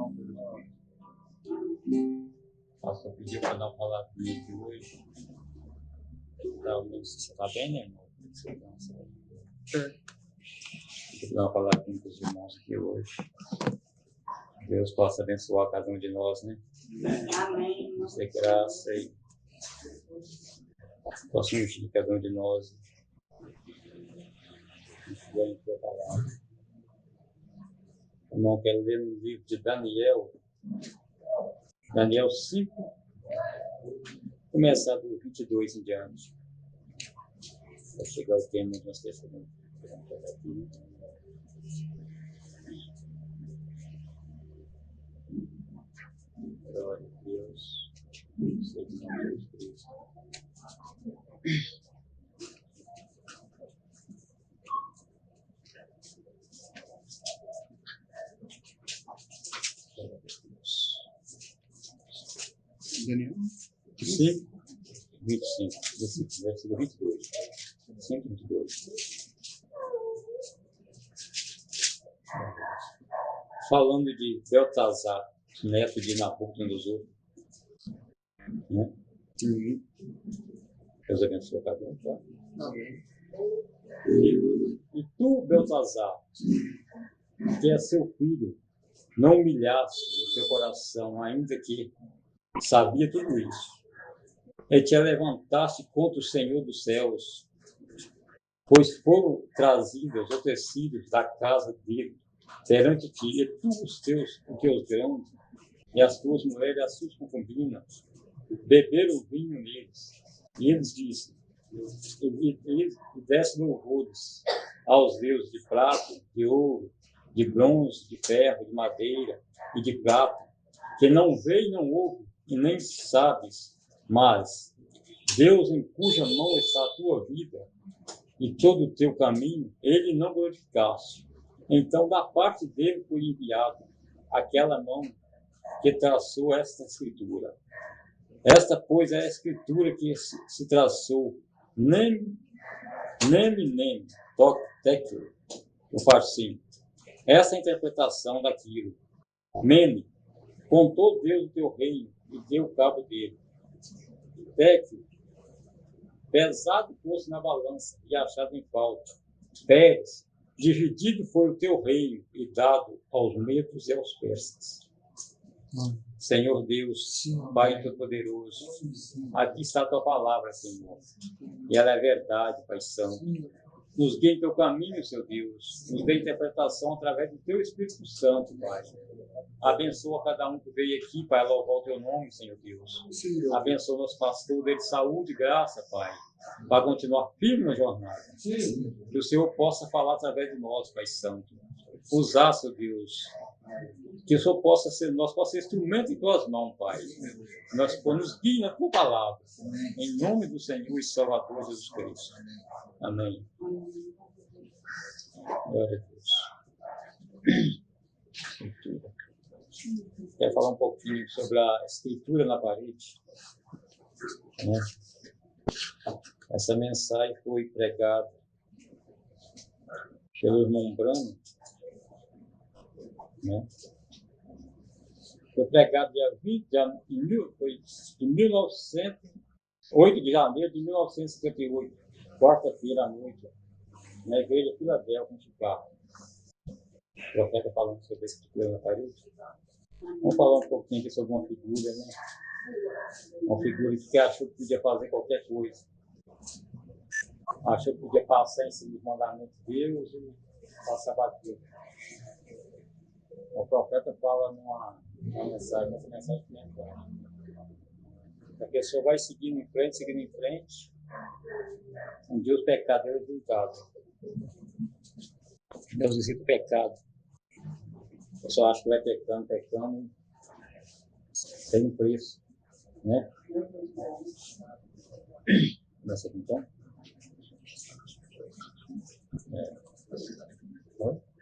O pastor pediu para dar uma palavra comigo aqui hoje. Você está bem, né, irmão? Pediu dar uma palavra com os irmãos aqui hoje. Deus possa abençoar cada um de nós, né? Amém. Nos dê graça e possa ungir cada um de nós. Bem, a palavra. Irmão, quero ler no livro de Daniel 5, começar do 22 em diante. Vai chegar o tema de nós teremos. Glória a Deus. Jesus Cristo. Daniel 5, 25, versículo 22. 5, 22. Falando de Beltazar, neto de Nabucodonosor. Né? Deus abençoe cada um. Tá? Amém. E tu, Beltazar, que é seu filho, não humilhasse o teu coração, ainda que sabia tudo isso, e te levantaste contra o Senhor dos céus, pois foram trazidos os tecidos da casa dele perante ti, e tu os teus grãos, e as tuas mulheres, e as suas concubinas, beberam vinho neles. E eles dizem, e dessem louvores aos deuses de prata, de ouro, de bronze, de ferro, de madeira e de prata, que não vê e não ouve, e nem sabes, mas Deus em cuja mão está a tua vida e todo o teu caminho, ele não glorificaste. Então, da parte dele foi enviado aquela mão que traçou esta escritura. Esta, pois, é a escritura que se traçou, nem, toque, tekel, o farcinho. Essa é a interpretação daquilo. Mene, contou Deus o teu reino e deu cabo dele. Tekel, pesado fosse na balança e achado em falta. Pérez, dividido foi o teu reino e dado aos medos e aos persas. Senhor Deus, Pai Todo-Poderoso, aqui está a tua palavra, Senhor. E ela é verdade, Pai Santo. Nos guie em teu caminho, Senhor Deus. Nos dê interpretação através do teu Espírito Santo, Pai. Abençoa cada um que veio aqui, Pai, a louvar o teu nome, Senhor Deus. Abençoa nosso pastor, dê saúde e graça, Pai, para continuar firme na jornada. Que o Senhor possa falar através de nós, Pai Santo. Usar, Senhor Deus. Que o Senhor possa ser, nós possa ser instrumento em tuas mãos, Pai. Nós nos guie na tua palavra. Em nome do Senhor e Salvador Jesus Cristo. Amém. Glória a Deus. Escritura. Quero falar um pouquinho sobre a escritura na parede. Né? Essa mensagem foi pregada pelo irmão Brano. Né? Foi pregado dia 20 de 8 de janeiro de 1958, quarta-feira à noite, na igreja Filadélfia, em Chicago. O profeta falando sobre a escritura na parede. Vamos falar um pouquinho aqui sobre uma figura, né? Uma figura que achou que podia fazer qualquer coisa. Achou que podia passar em cima dos mandamentos de Deus e passar batido. O profeta fala numa mensagem, essa mensagem que é boa. A pessoa vai seguindo em frente, um dia os pecadores julgados. Deus visita o pecado. A pessoa acha que vai pecando, tem um preço, né? Começa aqui então.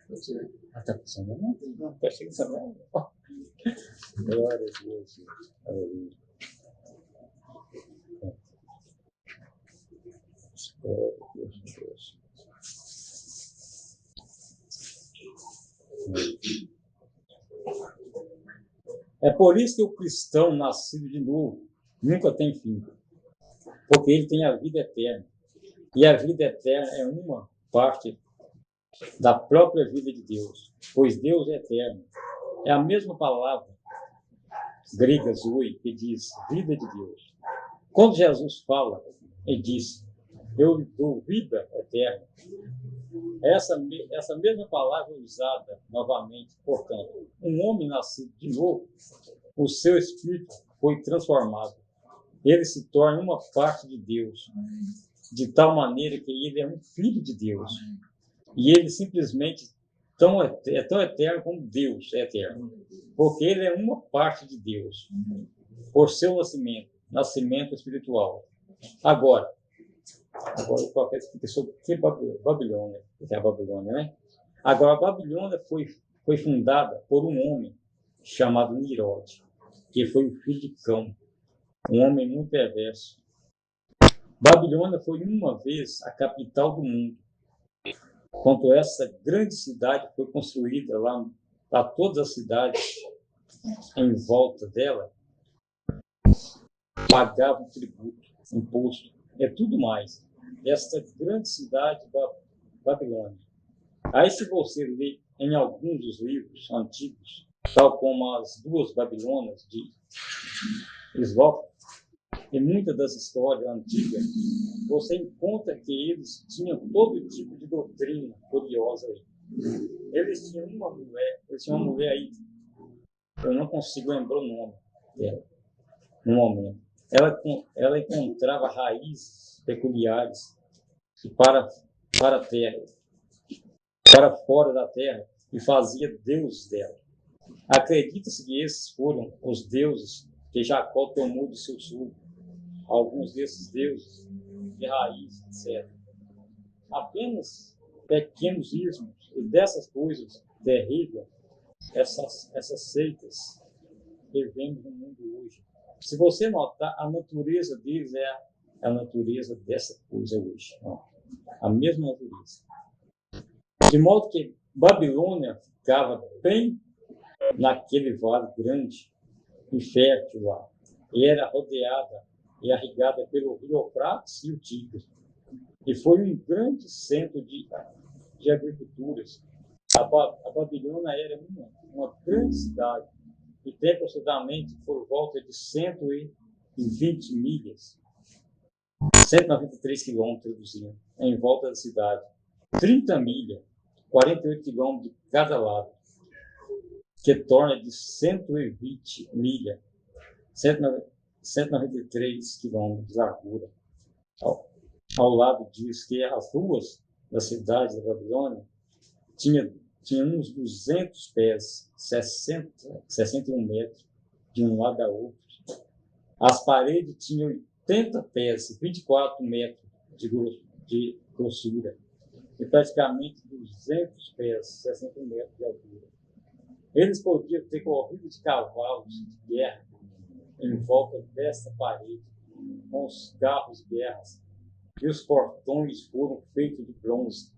Está pensando, não? Está chegando também. Glória a Deus. Aleluia. Glória a Deus. É por isso que o cristão nascido de novo nunca tem fim, porque ele tem a vida eterna. E a vida eterna é uma parte da própria vida de Deus, pois Deus é eterno. É a mesma palavra grega zoe, que diz vida de Deus. Quando Jesus fala, ele diz, eu lhe dou vida eterna. Essa mesma palavra é usada novamente, portanto, um homem nascido de novo, o seu espírito foi transformado. Ele se torna uma parte de Deus, de tal maneira que ele é um filho de Deus. E ele simplesmente é tão eterno como Deus é eterno. Porque ele é uma parte de Deus, por seu nascimento espiritual. Agora o profeta explica sobre o que é Babilônia, que é a Babilônia, né? Agora, a Babilônia foi fundada por um homem chamado Nirode, que foi o filho de Cão, um homem muito perverso. Babilônia foi uma vez a capital do mundo. Quando essa grande cidade foi construída lá, para todas as cidades em volta dela, pagavam tributo, imposto, tudo mais. Esta grande cidade Babilônia. Aí, se você ler em alguns dos livros antigos, tal como as duas Babilônias de Esopo, e muitas das histórias antigas, você encontra que eles tinham todo tipo de doutrina curiosa aí. Eles tinham uma mulher aí, eu não consigo lembrar o nome dela, no momento. Ela encontrava raízes peculiares para a terra, para fora da terra, e fazia deuses dela. Acredita-se que esses foram os deuses que Jacó tomou de seu sul. Alguns desses deuses de raiz, etc. Apenas pequenos ismos e dessas coisas terríveis, essas seitas que vemos no mundo hoje. Se você notar, a natureza deles é a natureza dessa coisa hoje. A mesma natureza. De modo que Babilônia ficava bem naquele vale grande e fértil lá. E era rodeada e irrigada pelo rio Eufrates e o Tigre. E foi um grande centro de agriculturas. A Babilônia era uma grande cidade e tem aproximadamente por volta de 120 milhas, 193 quilômetros em volta da cidade. 30 milhas, 48 quilômetros de cada lado, que torna de 120 milhas, 193 quilômetros de largura. Ao lado diz que as ruas da cidade da Babilônia tinham uns 200 pés, 61 metros, de um lado a outro. As paredes tinham 80 pés, 24 metros de grossura, e praticamente 200 pés, 60 metros de altura. Eles podiam ter corrido de cavalos de guerra em volta dessa parede, com os carros de guerra, e os portões foram feitos de bronze.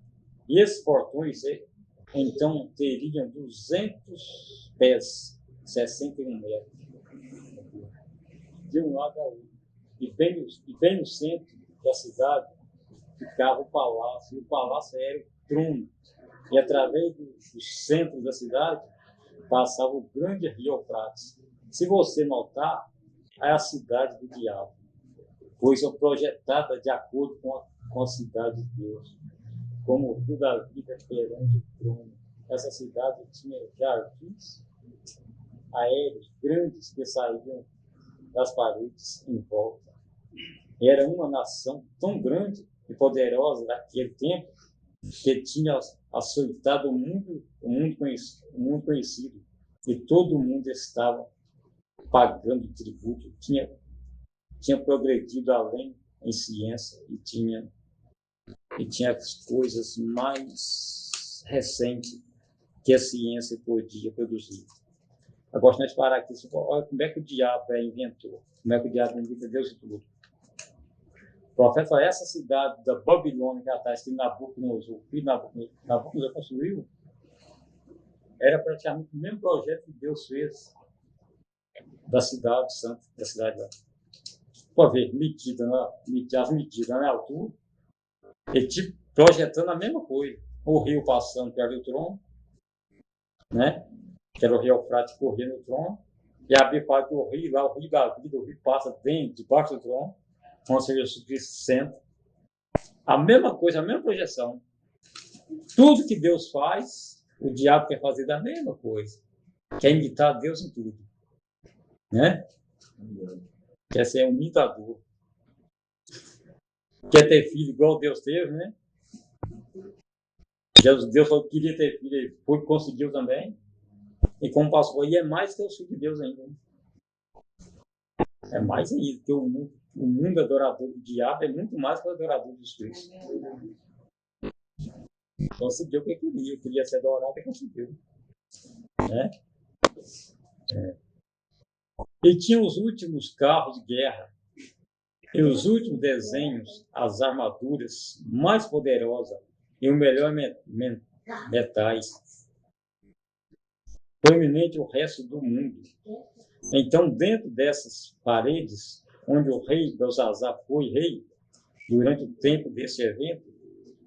E esses portões, então, teriam 200 pés, 61 metros, de um lado a outro. E bem no centro da cidade ficava o palácio, e o palácio era o trono. E através do centro da cidade passava o grande rio Eufrates. Se você notar, é a cidade do diabo, pois é projetada de acordo com a cidade de Deus, como o rio da vida perante o trono. Essa cidade tinha jardins aéreos grandes que saíam das paredes em volta. Era uma nação tão grande e poderosa naquele tempo que tinha açoitado o mundo conhecido, e todo mundo estava pagando tributo, tinha progredido além em ciência e tinha as coisas mais recentes que a ciência podia produzir. Agora, se nós parar aqui, olha como é que o diabo inventou, como é que o diabo inventa Deus e tudo. O profeta fala, essa cidade da Babilônia, que está escrito Nabucodonosor, o filho Nabucodonosor construiu, era praticamente o mesmo projeto que Deus fez da cidade santa, da cidade lá. Pode ver, as medidas na altura, e tipo, projetando a mesma coisa. O rio passando perto do trono, né? Que era o rio Eufrates que corria no trono, e a Bíblia fala que o rio lá, o rio da vida, o rio passa dentro, debaixo do trono, onde Jesus Cristo senta. A mesma coisa, a mesma projeção. Tudo que Deus faz, o diabo quer fazer da mesma coisa. Quer imitar Deus em tudo. Né? Quer ser um imitador. Quer ter filho igual Deus teve, né? Deus falou que queria ter filho, ele foi, conseguiu também. E como pastor, e é mais que o filho de Deus ainda. Né? É mais ainda, porque o mundo adorador do diabo é muito mais que o adorador de Cristo. Conseguiu o que queria ser adorado e conseguiu. Né? E tinha os últimos carros de guerra e os últimos desenhos, as armaduras mais poderosas e o melhor metais. Proeminente o resto do mundo. Então, dentro dessas paredes, onde o rei Belsazar foi rei, durante o tempo desse evento,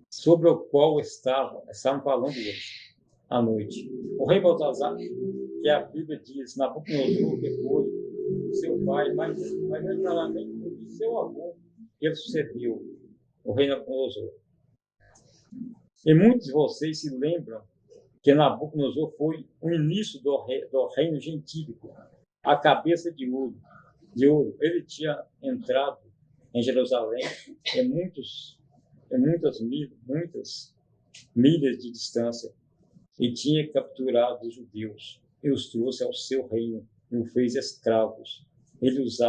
sobre o qual estavam falando hoje, à noite. O rei Belsazar, que a Bíblia diz, Nabucodonosor, que foi seu pai, mas claramente foi seu avô, que ele sucedeu, o rei Nabucodonosor. E muitos de vocês se lembram que Nabucodonosor foi o início do reino gentílico, a cabeça de ouro. Ele tinha entrado em Jerusalém em muitas milhas de distância e tinha capturado os judeus e os trouxe ao seu reino e os fez escravos. Eles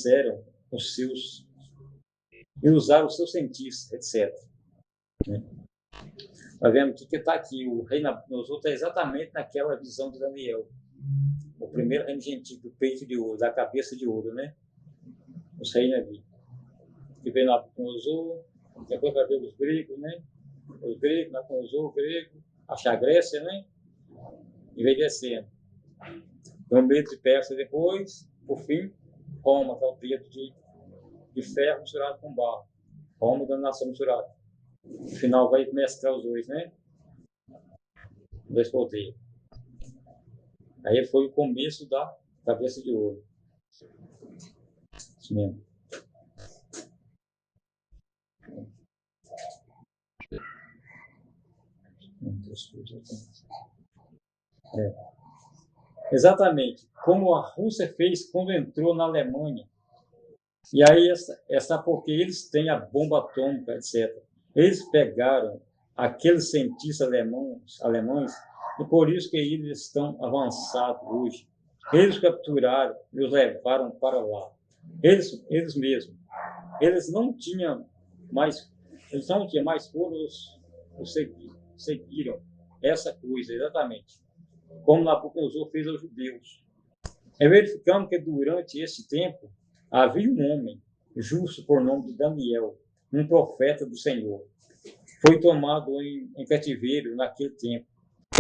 eram os seus, e usaram os seus cientistas, etc. Está vendo que está aqui? O rei Nabucodonosor está exatamente naquela visão de Daniel. O primeiro reino gentil, do peito de ouro, da cabeça de ouro, né? Os reis ali. Que veio Nabucodonosor, depois vai ver os gregos, né? Os gregos, Nabucodonosor, o grego, a Grécia, né? E veio descendo. Então, medo de Pérsia depois, por fim, Roma, que é o dedo de ferro misturado com barro. Roma, nação misturada. No final vai mesclar os dois, né? Dois poderes. Aí foi o começo da cabeça de ouro. Isso mesmo. Exatamente. Como a Rússia fez quando entrou na Alemanha. E aí, porque eles têm a bomba atômica, etc. Eles pegaram aqueles cientistas alemães e por isso que eles estão avançados hoje. Eles capturaram e os levaram para lá. Eles mesmos. Eles não tinham mais foram os seguiram essa coisa, exatamente. Como Nabucodonosor fez aos judeus. Verificamos que durante esse tempo havia um homem justo por nome de Daniel, um profeta do Senhor. Foi tomado em cativeiro naquele tempo.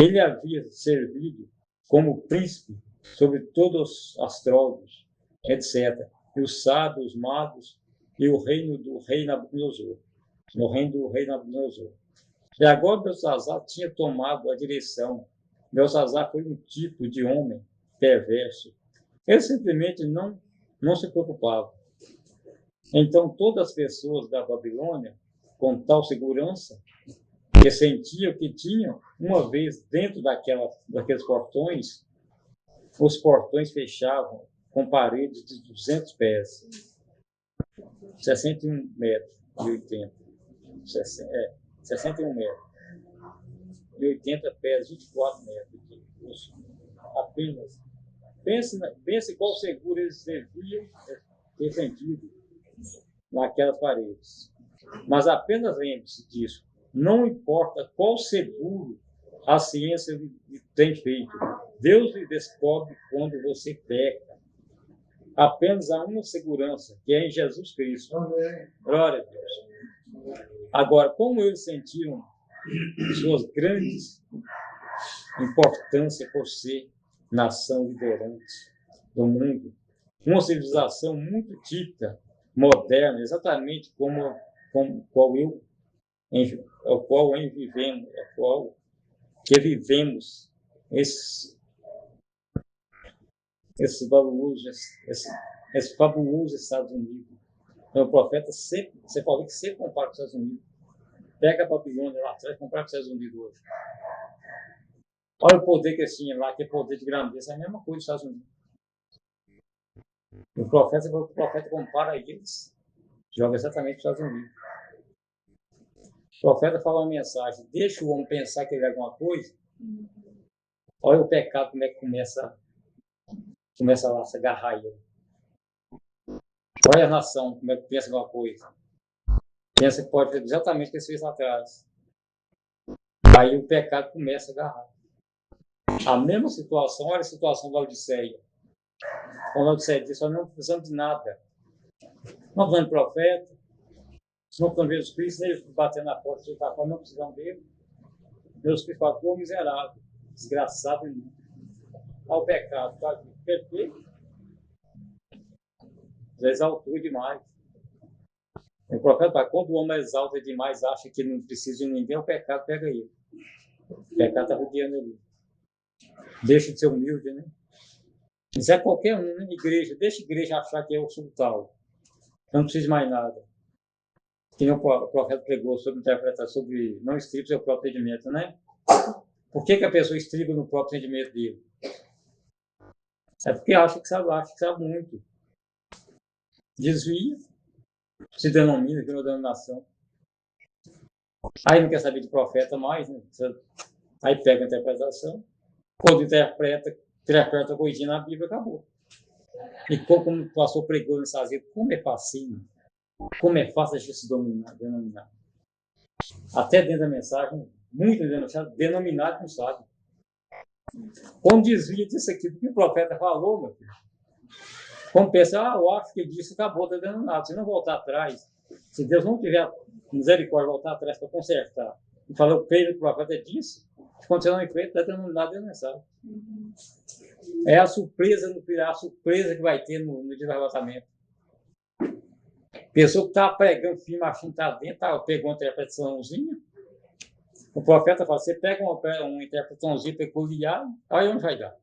Ele havia servido como príncipe sobre todos os astrólogos, etc. E os sábios, os magos e o reino do rei Nabucodonosor. No reino do rei Nabucodonosor. E agora Belsazar tinha tomado a direção. Belsazar foi um tipo de homem perverso. Ele simplesmente não se preocupava. Então, todas as pessoas da Babilônia, com tal segurança, que sentiam que tinham, uma vez dentro daqueles portões, os portões fechavam com paredes de 200 pés, 61 metros e 80. 61 metros e 80 pés, 24 metros. Apenas. Pense qual seguro eles deviam ter sentido naquelas paredes. Mas apenas lembre-se disso. Não importa qual seguro a ciência tem feito. Deus lhe descobre quando você peca. Apenas há uma segurança, que é em Jesus Cristo. Glória a Deus. Agora, como eles sentiram suas grandes importância por ser nação liderante do mundo. Uma civilização muito típica, moderna, exatamente como qual vivemos esse fabuloso Estados Unidos. Então, o profeta sempre, você pode ver que sempre compara com os Estados Unidos. Pega a Babilônia lá atrás e compara com os Estados Unidos hoje. Olha o poder que eles tinham lá, que é poder de grandeza, é a mesma coisa dos Estados Unidos. O profeta compara eles, joga exatamente para os Estados Unidos. O profeta fala uma mensagem, deixa o homem pensar que ele é alguma coisa. Olha o pecado, como é que começa lá a se agarrar ele. Olha a nação, como é que pensa alguma coisa. Pensa que pode fazer exatamente o que ele fez lá atrás. Aí o pecado começa a agarrar. A mesma situação, olha a situação da Odisseia. Quando a Odisseia disse, nós não precisamos de nada. Não precisamos de profeta, não precisamos de Jesus Cristo, eles batendo na porta, não precisamos dele. Jesus Cristo falou, miserável, desgraçado e inútil. Ao pecado, tá? Perfeito. Exaltou demais. O profeta fala, quando o homem exalta demais, acha que não precisa de ninguém, o pecado pega ele. O pecado está rodeando ele. Deixa de ser humilde, né? Isso é qualquer um, né? Igreja, deixa a igreja achar que é o sultão. Não precisa de mais nada. Que nem o profeta pregou sobre interpretação, sobre não estriba seu próprio entendimento, né? Por que a pessoa estriba no próprio entendimento dele? É porque acha que sabe muito. Desvia, se denomina, vira uma denominação. Aí não quer saber de profeta mais, né? Aí pega a interpretação. Quando interpreta coisinha na Bíblia, acabou. E como o pastor pregou nessa vida, como é facinho, como é fácil a gente se denominar. Até dentro da mensagem, muito dentro da mensagem, denominado não sabe. Como desvia disso aqui, do que o profeta falou, meu filho. Como pensa, eu acho que ele disse, acabou, está denominado. Se não voltar atrás, se Deus não tiver misericórdia, voltar atrás para consertar, e falar o peito do profeta disse, quando você não enfrenta, está denominado dentro da mensagem. É a surpresa no final, a surpresa que vai ter no dia do arrebatamento. Pessoa que está pregando firme, achando que está dentro, pegou uma interpretaçãozinha. O profeta fala, você pega uma interpretaçãozinha peculiar, olha onde vai dar.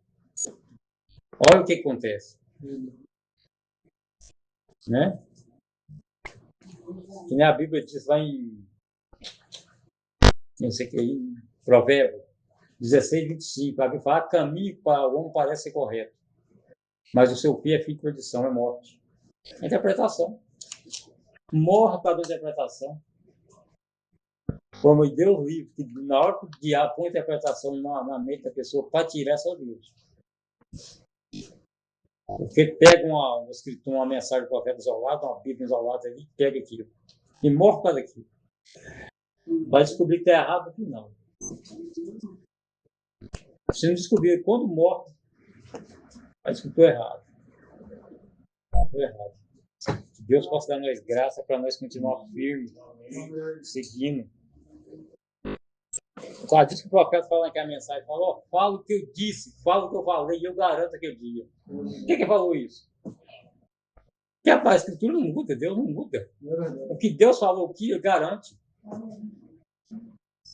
Olha o que acontece. Né? Que nem a Bíblia diz lá em Provérbios 16, 25, a Bíblia fala, caminho para o homem parece ser correto, mas o seu pé é fim de perdição, é morte. Interpretação. Morra para a interpretação. Como Deus livre, que na hora que o diabo põe interpretação na mente da pessoa para tirar essa Deus. Porque pega uma mensagem do profeta isolado, uma Bíblia isolada ali, pega aquilo. E morre para aquilo. Vai descobrir que está errado no final. Se não descobrir quando morre, vai descobrir que estou errado. Estou errado. Que Deus possa dar nós graça para nós continuar firmes, seguindo. Só diz que o profeta fala naquela mensagem, falou, fala o que eu disse, fala o que eu falei, e eu garanto aquele dia. Por que falou isso? Porque a Escritura não muda, Deus não muda. O que Deus falou aqui, ele garante.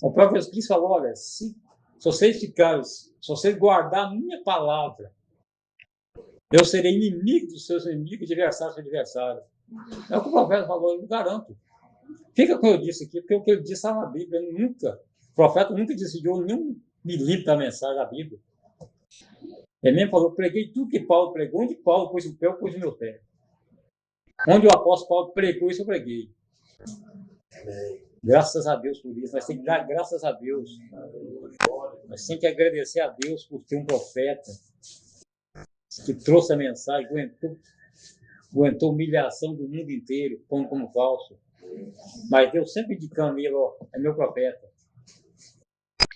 O próprio Jesus Cristo falou, olha, se vocês guardar a minha palavra, eu serei inimigo dos seus inimigos, adversário dos seus adversários. É o que o profeta falou, eu garanto. Fica com o que eu disse aqui, porque o que ele disse está na Bíblia. O profeta nunca desviou nenhum milímetro da mensagem da Bíblia. Ele mesmo falou, preguei tudo que Paulo pregou, onde Paulo pôs o pé, eu pus o meu pé. Onde o apóstolo Paulo pregou, isso eu preguei. Graças a Deus por isso. Nós temos que dar graças a Deus. Nós temos que agradecer a Deus por ter um profeta que trouxe a mensagem, aguentou humilhação do mundo inteiro, pondo como falso. Mas Deus sempre indicando ele, é meu profeta.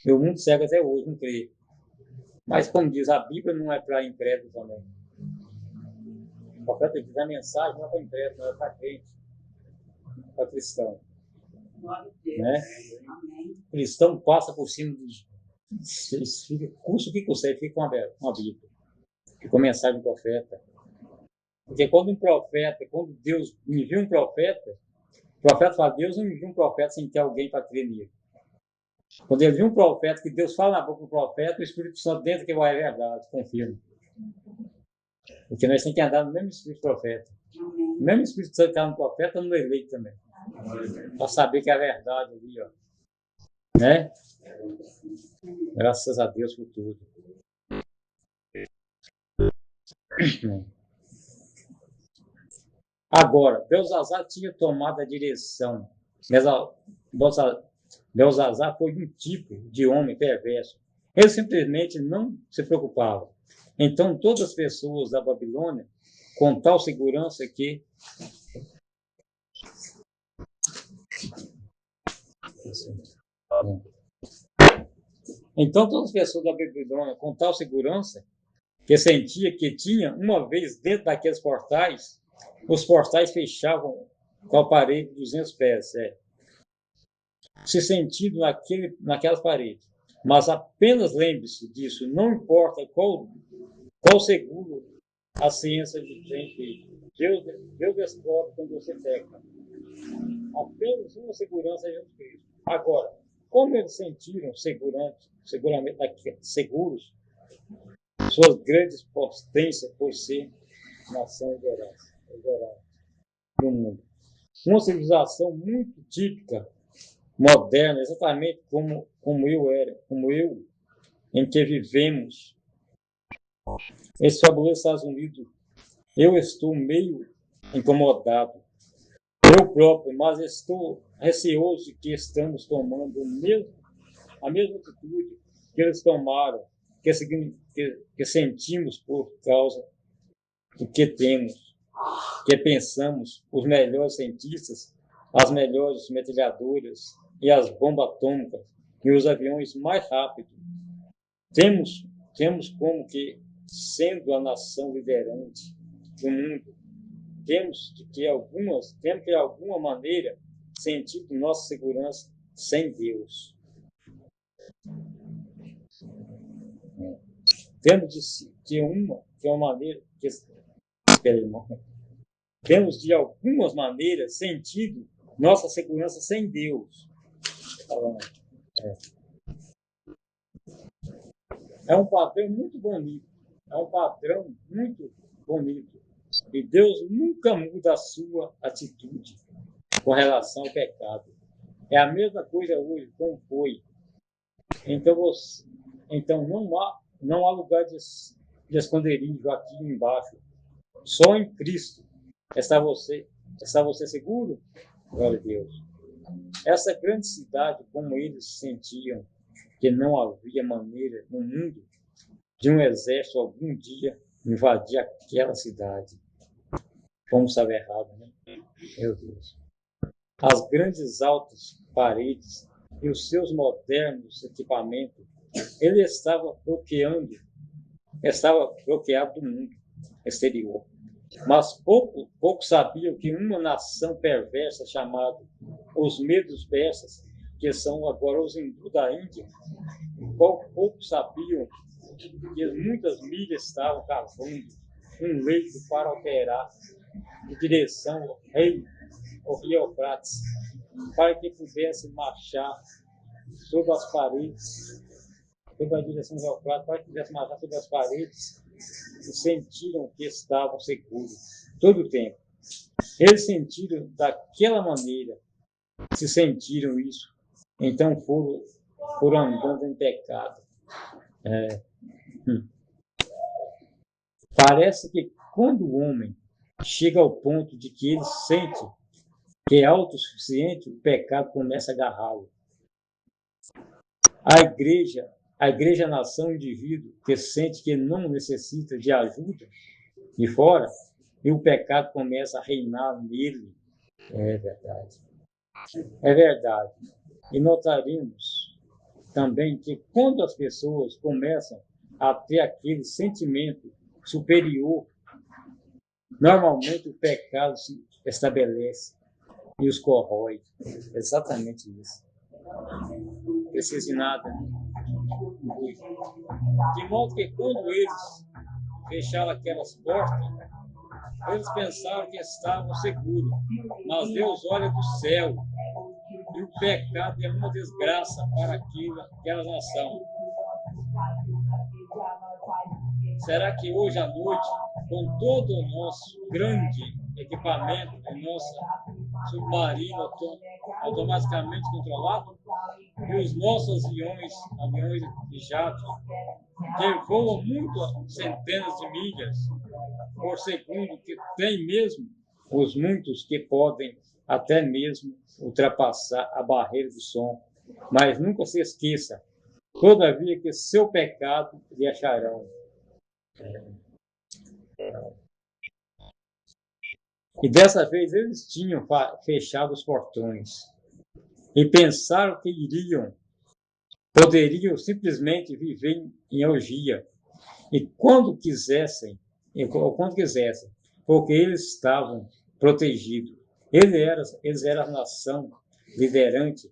Meu mundo cego até hoje, não crê. Mas, como diz, a Bíblia não é para incrédulo também. O profeta diz, a mensagem não é para incrédulo, não é para crente, para cristão. Né? O cristão passa por cima dos... Custa o que custa, fica com a Bíblia. ficou mensagem do profeta. Porque quando Deus envia um profeta, o profeta fala, Deus não envia um profeta sem ter alguém para crer nele. Quando ele viu um profeta, que Deus fala na boca do profeta, o Espírito Santo dentro que vai é verdade, confirma. Porque nós temos que andar no mesmo Espírito do profeta. O mesmo Espírito Santo que está no profeta, no eleito também. Para saber que é a verdade ali, ó. Né? Graças a Deus por tudo. Agora, Belzazar tinha tomado a direção. Belzazar foi um tipo de homem perverso. Ele simplesmente não se preocupava. Então, todas as pessoas da Babilônia, com tal segurança que Então, todas as pessoas da Babilônia, com tal segurança, que sentia que tinha, uma vez dentro daqueles portais, os portais fechavam com a parede de 200 pés, se sentindo naquelas paredes. Mas apenas lembre-se disso, não importa qual seguro a ciência tem feito. Deus descobre quando você peca. Apenas uma segurança é Jesus Cristo. Agora, como eles sentiram seguros, suas grandes potências por ser nação liderada no mundo. Uma civilização muito típica, moderna, exatamente como eu, em que vivemos. Esse fabuloso Estados Unidos, eu estou meio incomodado. Eu próprio, mas estou receoso de que estamos tomando a mesma atitude que eles tomaram, que sentimos por causa do que temos, que pensamos, os melhores cientistas, as melhores metralhadoras e as bombas atômicas e os aviões mais rápidos. Temos como que, sendo a nação liderante do mundo, temos que, de alguma maneira, sentir nossa segurança sem Deus. Temos de algumas maneiras sentido nossa segurança sem Deus. É um padrão muito bonito. E Deus nunca muda a sua atitude com relação ao pecado. É a mesma coisa hoje, como foi. Então não há lugar de esconderijo aqui embaixo. Só em Cristo está você seguro? Glória a Deus. Essa grande cidade, como eles sentiam que não havia maneira no mundo de um exército algum dia invadir aquela cidade. Como estava errado, né? Meu Deus. As grandes altas paredes e os seus modernos equipamentos, ele estava bloqueado do mundo exterior. Mas pouco sabiam que uma nação perversa chamada os medos persas, que são agora os hindus da Índia, pouco sabiam que muitas milhas estavam cavando um leito para alterar em direção ao rio Eufrates, para que pudesse marchar sobre as paredes, sobre a direção do Eufrates, para que pudesse marchar sobre as paredes, e sentiram que estavam seguros todo o tempo. Eles sentiram daquela maneira, se sentiram isso, então foram andando em pecado. Parece que quando o homem chega ao ponto de que ele sente que é autossuficiente, o pecado começa a agarrá-lo. A igreja, a nação, o indivíduo que sente que não necessita de ajuda de fora, e o pecado começa a reinar nele. É verdade. É verdade. E notaremos também que quando as pessoas começam a ter aquele sentimento superior, normalmente o pecado se estabelece e os corrói. Exatamente isso. Não precisa de nada. De modo que quando eles fecharam aquelas portas, eles pensavam que estavam seguros. Mas Deus olha do céu e o pecado é uma desgraça para aquela nação. Será que hoje à noite, com todo o nosso grande equipamento, o nosso submarino automaticamente controlado, e os nossos aviões de jato, que voam muito centenas de milhas por segundo, que tem mesmo os muitos que podem até mesmo ultrapassar a barreira do som. Mas nunca se esqueça, todavia que seu pecado lhe acharão. E dessa vez eles tinham fechado os portões e pensaram que poderiam simplesmente viver em orgia e quando quisessem, porque eles estavam protegidos. Eles eram a nação liderante.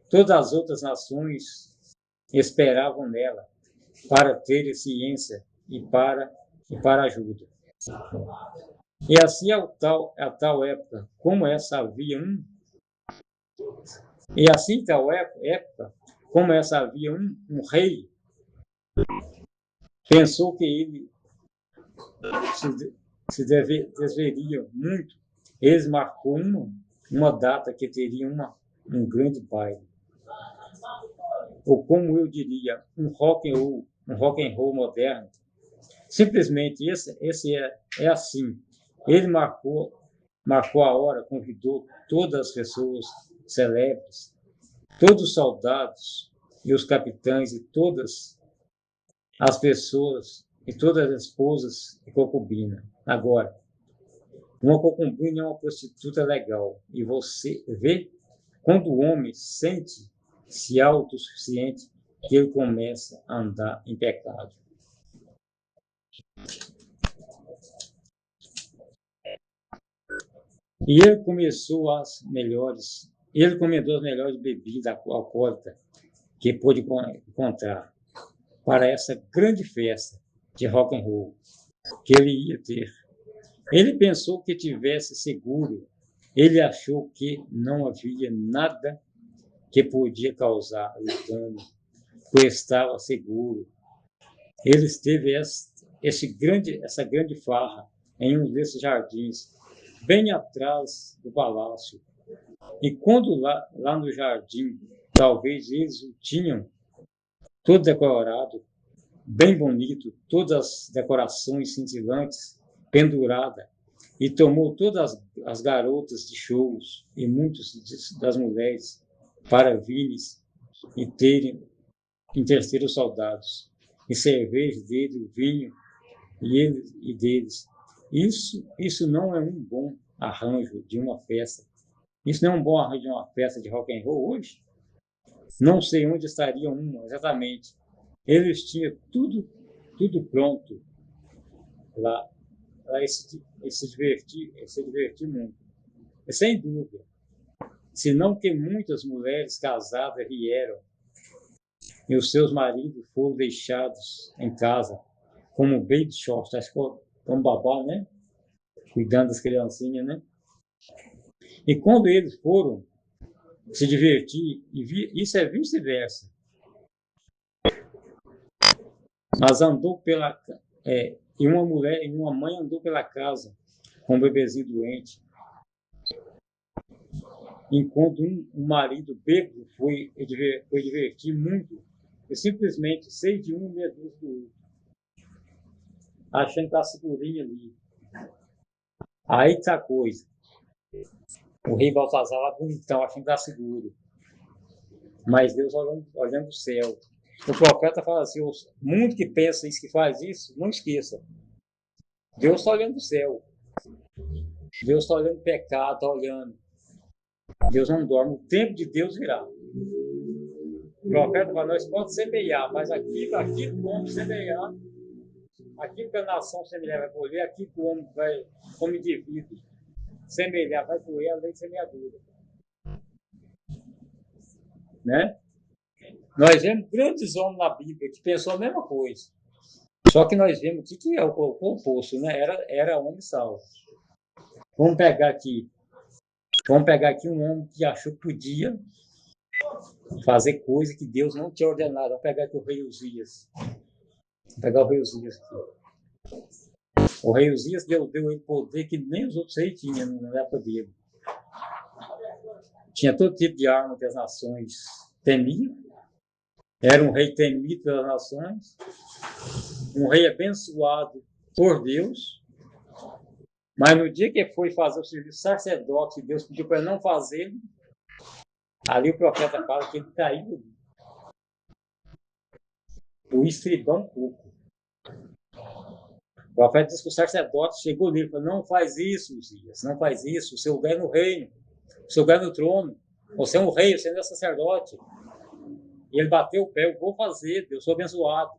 Todas as outras nações esperavam nela para ter ciência e para ajuda. E assim a tal época, como essa havia um rei, pensou que ele se deveria muito. Eles marcou uma data que teria um grande baile. Ou como eu diria, um rock and roll moderno. Simplesmente esse é assim. Ele marcou a hora, convidou todas as pessoas celebres, todos os soldados e os capitães e todas as pessoas e todas as esposas e concubina. Agora, uma concubina é uma prostituta legal. E você vê quando o homem sente-se autossuficiente que ele começa a andar em pecado. E ele comentou as melhores bebidas alcoólicas que pôde encontrar para essa grande festa de rock and roll que ele ia ter. Ele pensou que tivesse seguro. Ele achou que não havia nada que podia causar o dano, pois estava seguro. Ele teve essa grande farra em um desses jardins, bem atrás do palácio. E quando lá no jardim, talvez eles o tinham todo decorado, bem bonito, todas as decorações cintilantes, pendurada, e tomou todas as garotas de shows e muitas das mulheres para virem e terem em terceiros soldados, e cerveja dele, vinho e deles. Isso não é um bom arranjo de uma festa. Isso não é um bom arranjo de uma festa de rock and roll hoje? Não sei onde estaria uma exatamente. Eles tinham tudo pronto lá para se divertir muito. E sem dúvida. Senão que muitas mulheres casadas vieram e os seus maridos foram deixados em casa como baby short, acho que como babá, né? Cuidando das criancinhas, né? E quando eles foram se divertir, isso é vice-versa. Mas e uma mãe andou pela casa com um bebezinho doente, enquanto um marido bêbado foi divertir muito e simplesmente sei de um medo do outro, achando que está segurinho ali. Aí está a coisa. O rei Baltazar lá bonitão, achando que está seguro. Mas Deus olhando o céu. O profeta fala assim, o mundo que pensa isso, que faz isso, não esqueça. Deus está olhando o céu. Deus está olhando o pecado, está olhando. Deus não dorme. O tempo de Deus virá. O profeta fala, nós podemos semear, mas aquilo que o homem semear, aquilo que a nação semear vai colher, aquilo que o homem vai, como indivíduo, semear, vai colher a lei de semeadura. Né? Nós vemos grandes homens na Bíblia que pensou a mesma coisa. Só que nós vemos o que é o oposto, né? Era homem salvo. Vamos pegar aqui um homem que achou que podia fazer coisa que Deus não tinha ordenado. Vamos pegar aqui o rei Uzias. Vamos pegar o rei Uzias aqui. O rei Uzias deu ele poder que nem os outros reis tinham na época dele. Tinha todo tipo de arma que as nações temiam. Era um rei temido pelas nações. Um rei abençoado por Deus. Mas no dia que foi fazer o serviço sacerdote, Deus pediu para ele não fazer, ali o profeta fala que ele caiu. O estribão pouco. O profeta diz que o sacerdote chegou nele e falou: não faz isso, Uzias, não faz isso, o seu lugar é no reino, o seu lugar é no trono, você é um rei, você não é sacerdote. E ele bateu o pé: eu vou fazer, eu sou abençoado,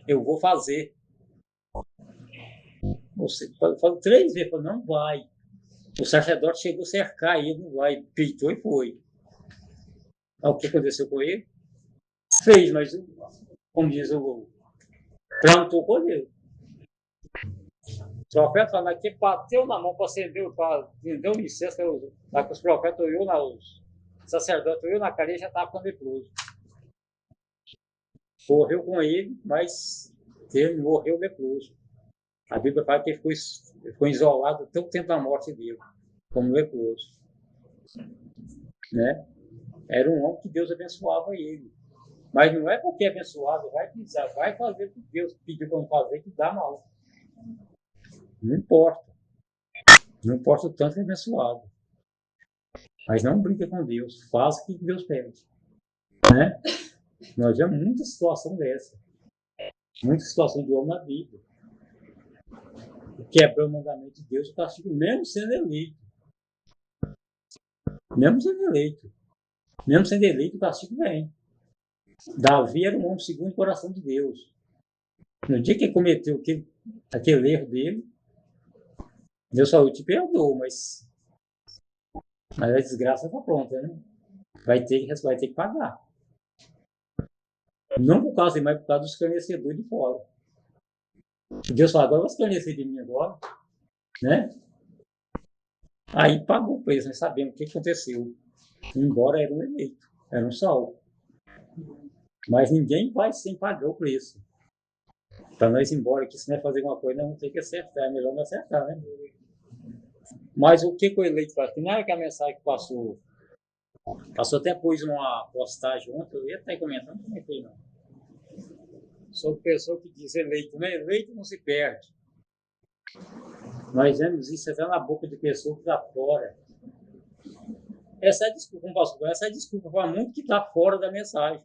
eu vou fazer. Você falou 3 vezes, falou: não vai. O sacerdote chegou a cercar ele, não vai, peitou e foi. O que aconteceu com ele? Fez, mas, como diz o plantou com ele. O profeta fala que bateu na mão para acender, deu licença, lá que os profetas olhou, os sacerdotes olhou na cara e já estava com leproso. Correu com ele, mas ele morreu leproso. A Bíblia fala que ele ficou isolado até o tempo da morte dele, como leproso. Né? Era um homem que Deus abençoava ele. Mas não é porque é abençoado, vai fazer o que Deus pediu para não fazer, que dá mal. Não importa. Não importa o tanto que é abençoado. Mas não brinca com Deus. Faz o que Deus pede. Né? Nós vemos muita situação dessa. Muita situação de homem na Bíblia. Quebra o mandamento de Deus, o castigo, mesmo sendo eleito. Mesmo sendo eleito. Mesmo sendo eleito, o castigo vem. Davi era um homem segundo o coração de Deus. No dia que ele cometeu aquele erro dele, Deus falou: te perdoou, mas a desgraça está pronta, né? Vai ter que pagar. Não por causa de, mas por causa dos escarnecedores de fora. Deus falou: agora vai escarnecer de mim agora, né? Aí pagou o preço, nós sabemos o que aconteceu. Embora era um eleito, era um salvo. Mas ninguém vai sem pagar o preço. Para nós ir embora aqui, se nós fazer alguma coisa, nós vamos ter que acertar. É melhor não acertar, né? Mas o que o eleito faz? Não é que a mensagem que passou até pôs uma postagem ontem, eu ia estar comentando, não comentei não. Sobre pessoa que diz eleito, né? Eleito não se perde. Nós vemos isso até na boca de pessoa que está fora. Essa é a desculpa, pastor, essa é a desculpa para muito que está fora da mensagem.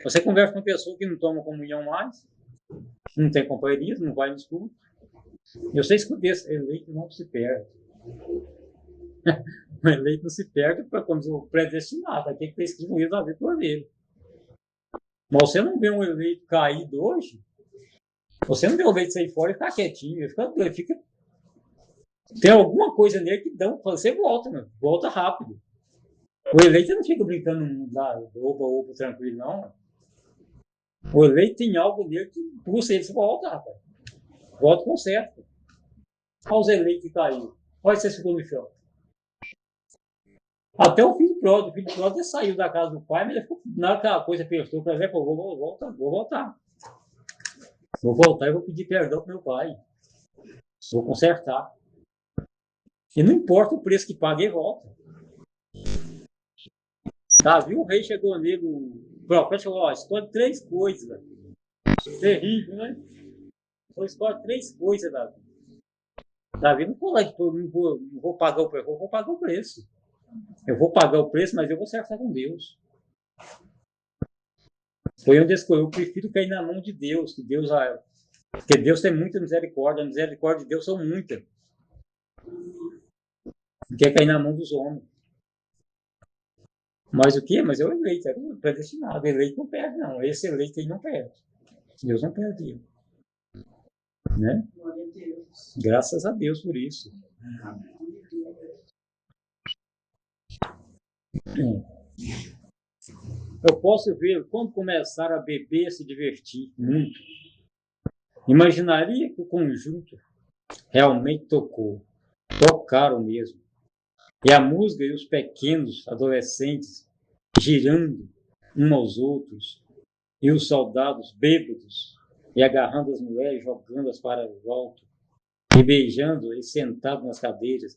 Você conversa com uma pessoa que não toma comunhão mais, não tem companheirismo, não vai no estudo. Eu sei escutar esse eleito não se perde. O eleito não se perde para como o predestinado, aquele que está escrito no livro da vida por dele. Mas você não vê um eleito caído hoje, você não vê o eleito sair fora e ficar quietinho, ele fica. Tem alguma coisa nele que dá, você volta, meu, volta rápido. O eleito não fica brincando no mundo lá, opa, tranquilo, não. O eleito tem algo nele que puxa ele, volta, rapaz. Volta com certo. Olha os eleitos que caíram. Olha se ficou no chão. Até o filho pródigo saiu da casa do pai, mas ele ficou, na hora que a coisa apertou, por exemplo, vou voltar. Vou voltar e vou pedir perdão pro meu pai. Vou consertar. E não importa o preço que paga, ele volta. Davi, o rei chegou nele, o profeta falou: escolhe 3 coisas. Terrível, né? Escolhe 3 coisas, Davi. Davi não falou que não vou pagar o preço, eu vou pagar o preço. Eu vou pagar o preço, mas eu vou acertar com Deus. Foi onde escolheu. Eu prefiro cair na mão de Deus, porque Deus tem muita misericórdia. A misericórdia de Deus são muitas. Não quer cair na mão dos homens. Mas o quê? Mas é o eleito, é o predestinado. O eleito não perde, não. Esse eleito aí não perde. Deus não perde ele. Né? Graças a Deus por isso. Eu posso ver quando começaram a beber, se divertir muito. Imaginaria que o conjunto realmente tocaram mesmo. E a música e os pequenos adolescentes girando uns aos outros, e os soldados bêbados e agarrando as mulheres, jogando-as para o alto, e beijando e sentados nas cadeiras,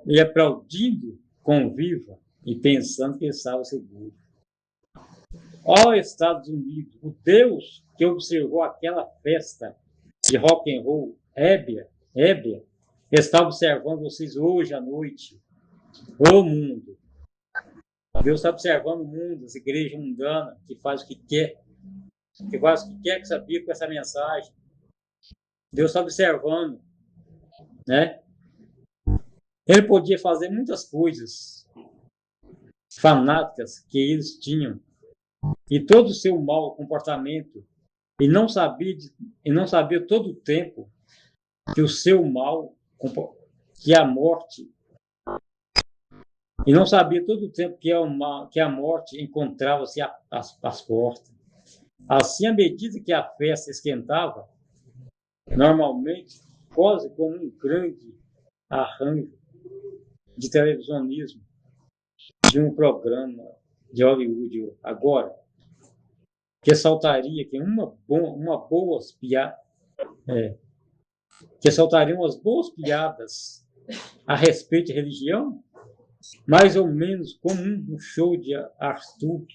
e aplaudindo conviva e pensando que estava seguro. Ó Estados Unidos, o Deus que observou aquela festa de rock and roll ébria, está observando vocês hoje à noite. O mundo. Deus está observando o mundo, essa igreja mundana que faz o que quer, que sabia com essa mensagem. Deus está observando, né? Ele podia fazer muitas coisas fanáticas que eles tinham e todo o seu mau comportamento e não sabia todo o tempo que o seu mal, que a morte, e não sabia todo o tempo que a morte encontrava-se às portas. Assim, à medida que a festa esquentava, normalmente, quase como um grande arranjo de televisionismo de um programa de Hollywood agora, que saltaria que que saltariam umas boas piadas a respeito de religião, mais ou menos como um show de Arthur,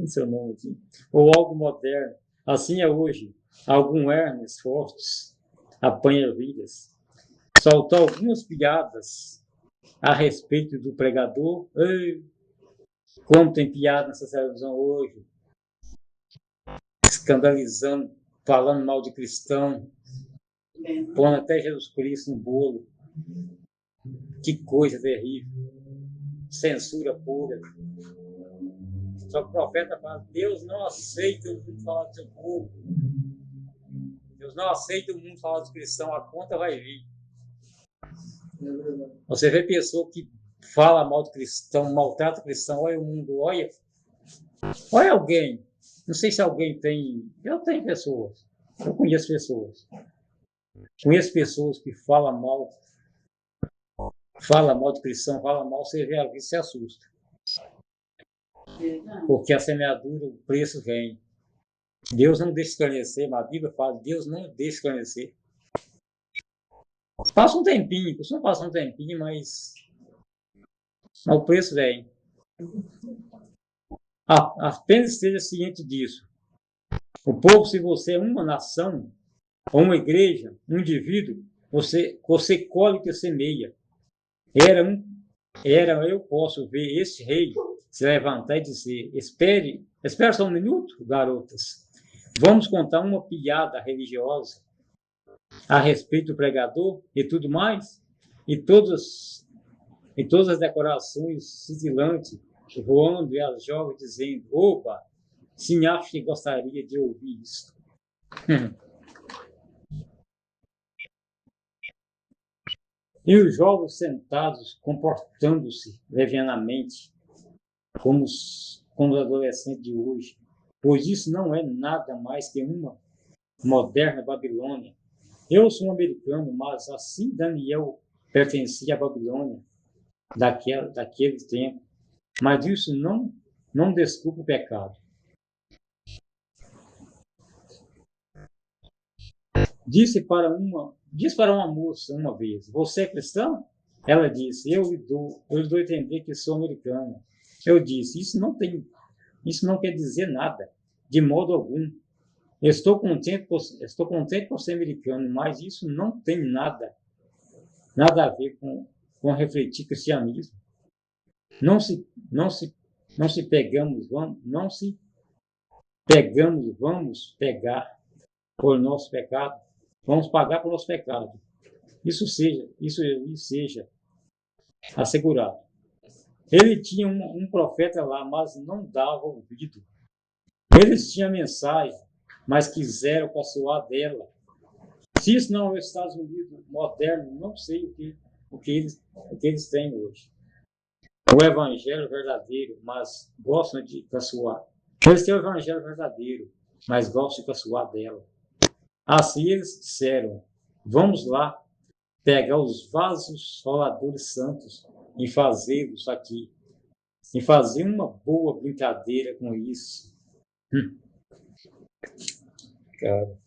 seu nome aqui, ou algo moderno. Assim é hoje. Algum Ernest Fortes apanha vidas. Soltou algumas piadas a respeito do pregador. Ei, como tem piada nessa televisão hoje, escandalizando, falando mal de cristão, pondo até Jesus Cristo no bolo. Que coisa terrível. Censura pura. Só que o profeta fala, Deus não aceita o mundo falar do seu povo. Deus não aceita o mundo falar dos cristãos, a conta vai vir. Você vê pessoa que fala mal do cristão, maltrata o cristão, olha o mundo, olha alguém. Não sei se alguém tem. Eu tenho pessoas. Eu conheço pessoas. Conheço pessoas que falam mal do cristão, fala mal, você vê alguém se assusta. Porque a semeadura, o preço vem. Deus não deixa esclarecer, mas a Bíblia fala, Deus não deixa esclarecer. Passa um tempinho, costuma passar um tempinho, mas o preço vem. Apenas esteja ciente disso. O povo, se você é uma nação, ou uma igreja, um indivíduo, você colhe o que semeia. Eu posso ver esse rei se levantar e dizer, espere só um minuto, garotas. Vamos contar uma piada religiosa a respeito do pregador e tudo mais, e todas as decorações cintilantes, voando e as jovens dizendo, opa, sim, acho que gostaria de ouvir isso. E os jovens sentados, comportando-se levianamente, como os adolescentes de hoje, pois isso não é nada mais que uma moderna Babilônia. Eu sou um americano, mas assim Daniel pertencia à Babilônia daquele tempo. Mas isso não desculpa o pecado. Disse para uma moça uma vez, você é cristã? Ela disse, eu lhe dou a entender que sou americana. Eu disse, isso não quer dizer nada, de modo algum. Estou contente por ser americano, mas isso não tem nada a ver com refletir cristianismo. Vamos pegar por nosso pecado, vamos pagar por nosso pecado. Isso seja assegurado. Ele tinha um profeta lá, mas não dava ouvido. Eles tinham mensagem, mas quiseram caçoar dela. Se isso não é os Estados Unidos moderno, não sei o que eles têm hoje. O evangelho verdadeiro, mas gostam de caçoar. Eles têm o evangelho verdadeiro, mas gosto de caçoar dela. Assim eles disseram: vamos lá pegar os vasos roladores santos e fazê-los aqui. E fazer uma boa brincadeira com isso. Cara.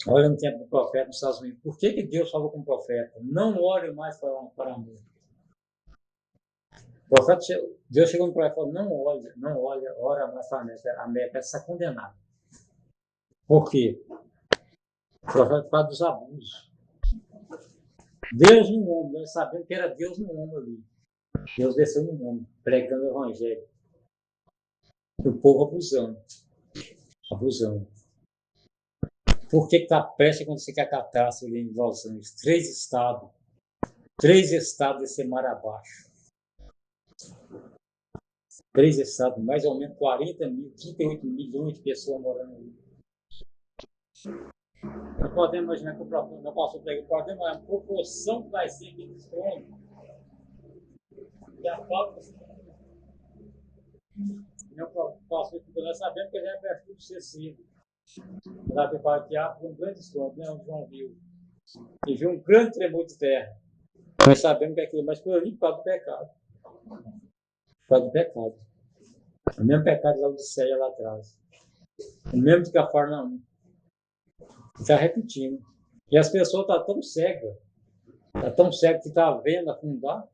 Olha no tempo do profeta nos Estados Unidos. Por que Deus falou com o profeta? Não ore mais para mim. O profeta, Deus chegou no profeta e falou: não olha, ora mais para a América. A América está condenada. Por quê? O profeta fala dos abusos. Deus no mundo, nós sabemos que era Deus no mundo ali. Deus desceu no mundo, pregando o evangelho. E o povo abusando. Abusando. Por que está prestes a acontecer que a catástrofe em Los Angeles? 3 estados desse mar abaixo. 3 estados, mais ou menos 40 mil, 38 milhões de pessoas morando ali. Nós podemos imaginar que o próprio não passou por aí, podemos imaginar a proporção que vai ser aquele trono. E a falta não passou por nós sabemos que ele é perto do CC. Lá prepara que há um grande estrondo, né, onde João viu. E viu um grande tremor de terra. Nós sabemos que é aquilo, mas por ali por causa do pecado. Por causa do pecado. O mesmo pecado da Odisseia lá atrás. O mesmo de Cafarnaum. Está repetindo. E as pessoas estão tão cegas. Está tão cego que está vendo afundar.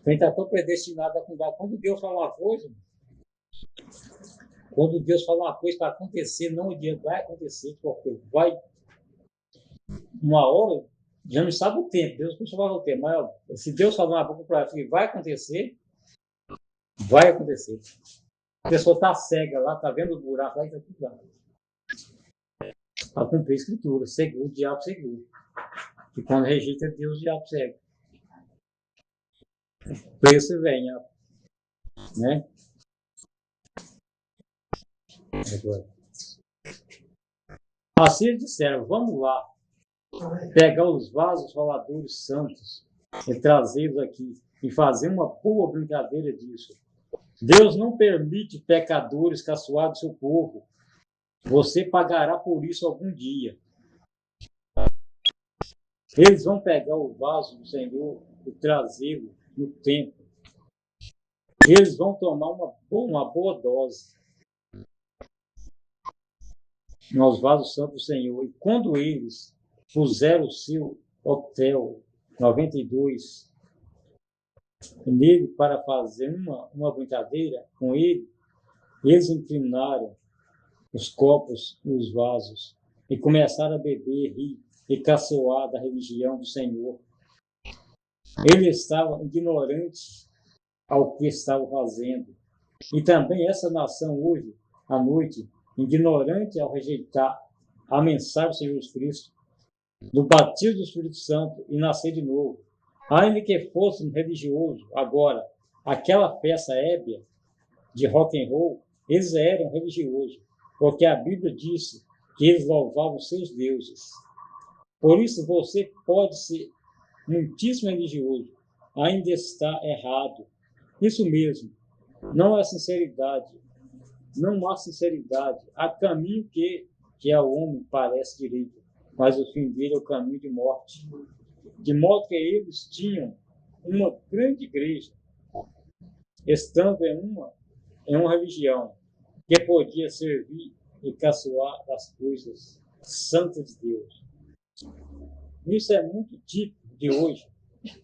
Quem está tão predestinado a afundar. Quando Deus fala uma coisa, para acontecer, não o dia vai acontecer, porque vai. Uma hora, já não sabe o tempo, Deus não sabe o tempo, mas se Deus falar uma boca para ela que vai acontecer, vai acontecer. A pessoa está cega lá, está vendo o buraco lá e está tudo lá. Para cumprir a escritura, seguro, o diabo seguro. E quando rejeita Deus, o diabo cega. Por isso vem, né? Agora. Assim eles disseram: vamos lá pegar os vasos roladores santos e trazê-los aqui e fazer uma boa brincadeira disso. Deus não permite pecadores caçoar do seu povo. Você pagará por isso algum dia. Eles vão pegar o vaso do Senhor e trazê-lo no templo. Eles vão tomar uma boa dose nos vasos santos do Senhor. E quando eles puseram o seu hotel 92 nele para fazer uma brincadeira com ele, eles inclinaram os copos e os vasos e começaram a beber, rir e caçoar da religião do Senhor. Eles estavam ignorantes ao que estavam fazendo. E também essa nação hoje, à noite, ignorante ao rejeitar a mensagem do Senhor Jesus Cristo, do batismo do Espírito Santo e nascer de novo. Ainda que fossem religiosos, agora, aquela peça ébria de rock and roll, eles eram religiosos, porque a Bíblia disse que eles louvavam seus deuses. Por isso, você pode ser muitíssimo religioso, ainda está errado. Isso mesmo, não há sinceridade. Não há sinceridade. Há caminho que ao homem parece direito, mas o fim dele é o caminho de morte. De modo que eles tinham uma grande igreja, estando em uma religião que podia servir e caçoar das coisas santas de Deus. Isso é muito típico de hoje,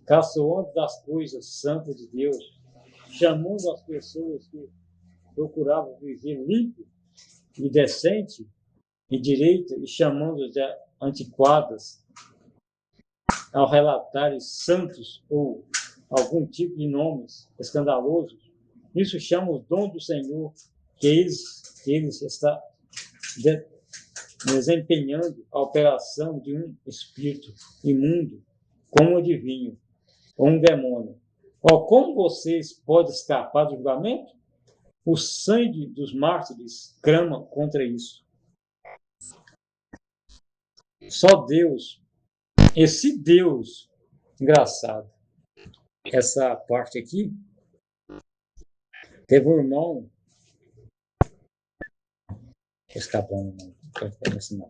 caçoando das coisas santas de Deus, chamando as pessoas que procuravam viver limpo e decente e direito e chamando de antiquadas ao relatarem santos ou algum tipo de nomes escandalosos. Isso chama o dom do Senhor que eles estão desempenhando a operação de um espírito imundo, como um adivinho ou um demônio. Como vocês podem escapar do julgamento? O sangue dos mártires clama contra isso. Só Deus. Esse Deus, engraçado, essa parte aqui, Teve um irmão, escapando, não.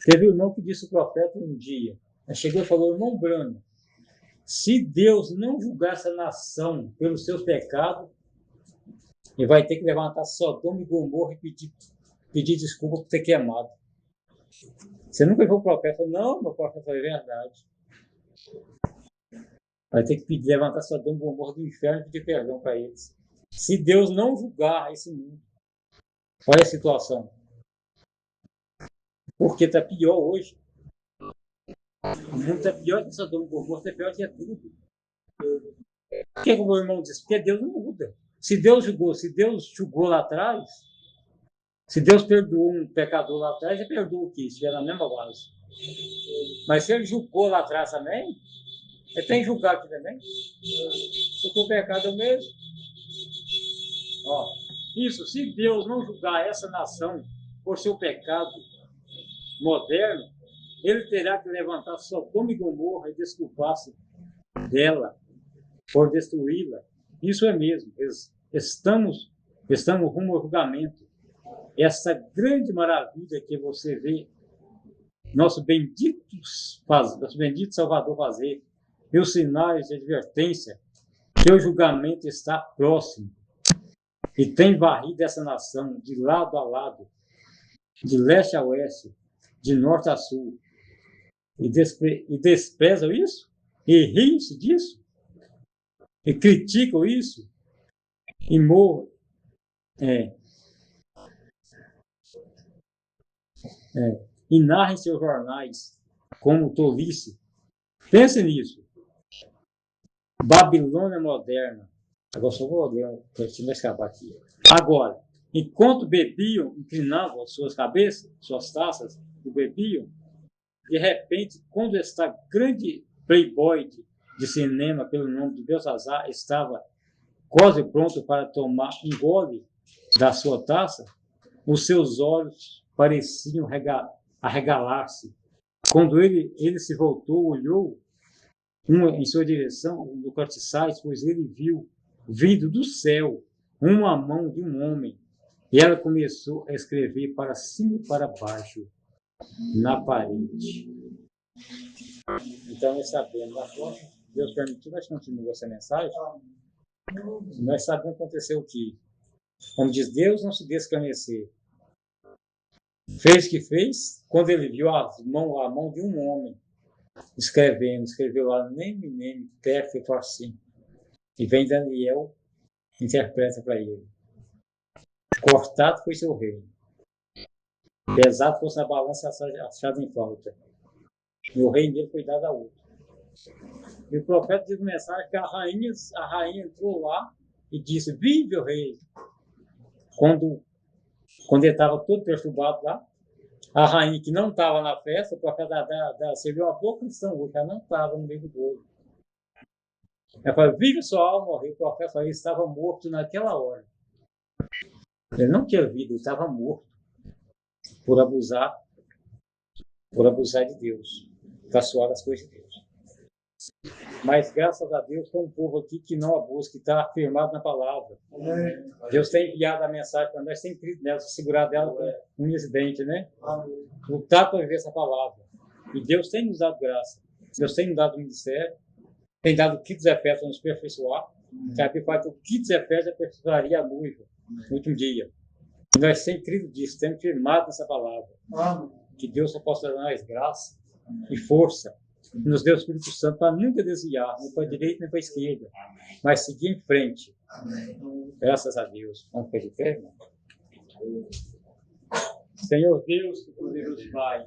Teve um irmão que disse o profeta um dia, chegou e falou: irmão Brano, se Deus não julgar essa nação pelos seus pecados, ele vai ter que levantar Sodoma e Gomorra e pedir desculpa por ter queimado. Você nunca viu o profeta? Falou: não, meu profeta, é verdade. Vai ter que levantar Sodoma e Gomorra do inferno e pedir perdão para eles. Se Deus não julgar esse mundo. Olha a situação. Porque está pior hoje. O mundo está pior que Sodoma e Gomorra, está pior que é tudo. Por que o meu irmão disse? Porque Deus não muda. Se Deus julgou lá atrás, se Deus perdoou um pecador lá atrás, ele perdoa o que? Se estiver na mesma base. Mas se ele julgou lá atrás também, ele tem que julgar aqui também. Porque o pecado é o mesmo. Ó, isso, se Deus não julgar essa nação por seu pecado moderno, ele terá que levantar Sodoma e Gomorra e desculpar-se dela por destruí-la. Isso é mesmo. Estamos rumo ao julgamento. Essa grande maravilha que você vê nosso bendito Salvador fazer, e os sinais de advertência que o julgamento está próximo e tem varrido essa nação de lado a lado, de leste a oeste, de norte a sul, e desprezam isso, e riem-se disso, e criticam isso, e morram. E narrem seus jornais como tolice. Pense nisso. Babilônia moderna. Agora só vou ler um texto, vai escapar aqui. Agora, enquanto bebiam, inclinavam suas cabeças, suas taças, e bebiam, de repente, quando esta grande playboy de cinema, pelo nome de Belsazar, estava quase pronto para tomar um gole da sua taça, os seus olhos pareciam arregalar-se. Quando ele se voltou, olhou em sua direção, no cortiçais, pois ele viu, vindo do céu, uma mão de um homem, e ela começou a escrever para cima e para baixo, na parede. Então, nós sabemos, Deus permitiu, nós continuamos essa mensagem, nós sabemos acontecer o que? Como diz, Deus não se descanecer. Fez o que fez, quando ele viu a mão de um homem escreveu lá, nem, perto, assim. E vem Daniel, interpreta para ele. Cortado foi seu reino. Pesado fosse na balança achado em falta. E o reino dele foi dado a outro. E o profeta diz mensagem que a rainha entrou lá e disse: vive o rei. Quando ele estava todo perturbado lá, a rainha que não estava na festa, o profeta serviu a boca de São Lucas, ela não estava no meio do bolo. Ela falou: vive sua alma, o profeta falou: ele estava morto naquela hora. Ele não tinha vida, ele estava morto por abusar de Deus, caçoar das coisas de Deus. Mas graças a Deus tem um povo aqui que não abusa, que está afirmado na palavra. Deus tem enviado a mensagem para nós, tem crido nela, segurar dela com unhas e dentes, né? Lutar para viver essa palavra. E Deus tem nos dado graça. Deus tem nos dado ministério, tem dado o kit Efésios para nos aperfeiçoar. Que a Bíblia fala que o kit Efésios aperfeiçoaria a noiva no último dia. E nós temos crido disso, temos firmado nessa palavra. Que Deus só possa dar mais graça e força. Nos deu o Espírito Santo para nunca desviar, nem para a direita nem para a esquerda, mas seguir em frente. Graças a Deus. Vamos ficar de pé, irmão? Senhor Deus, poderoso Pai.